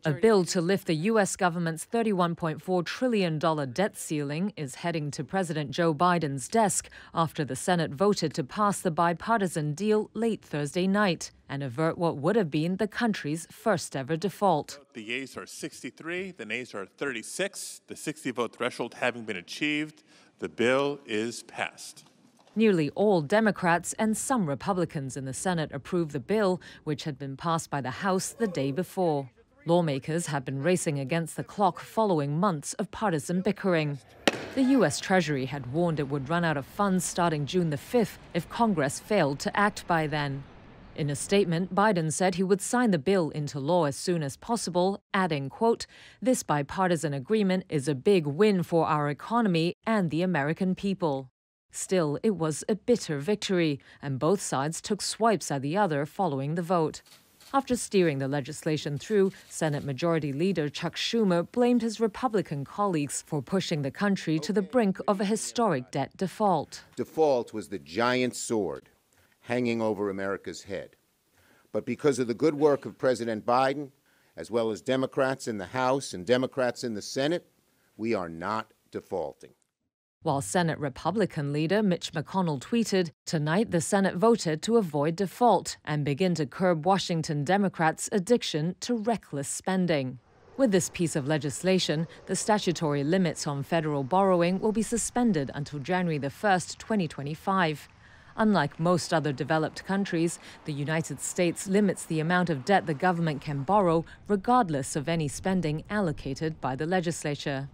A bill to lift the U.S. government's $31.4 trillion debt ceiling is heading to President Joe Biden's desk after the Senate voted to pass the bipartisan deal late Thursday night and avert what would have been the country's first-ever default. The yeas are 63, the nays are 36. The 60-vote threshold having been achieved, the bill is passed. Nearly all Democrats and some Republicans in the Senate approved the bill, which had been passed by the House the day before. Lawmakers have been racing against the clock following months of partisan bickering. The U.S. Treasury had warned it would run out of funds starting June the 5th if Congress failed to act by then. In a statement, Biden said he would sign the bill into law as soon as possible, adding, quote, "This bipartisan agreement is a big win for our economy and the American people." Still, it was a bitter victory, and both sides took swipes at the other following the vote. After steering the legislation through, Senate Majority Leader Chuck Schumer blamed his Republican colleagues for pushing the country to the brink of a historic debt default. Default was the giant sword hanging over America's head. But because of the good work of President Biden, as well as Democrats in the House and Democrats in the Senate, we are not defaulting. While Senate Republican leader Mitch McConnell tweeted, "Tonight the Senate voted to avoid default and begin to curb Washington Democrats' addiction to reckless spending." With this piece of legislation, the statutory limits on federal borrowing will be suspended until January the 1st, 2025. Unlike most other developed countries, the United States limits the amount of debt the government can borrow regardless of any spending allocated by the legislature.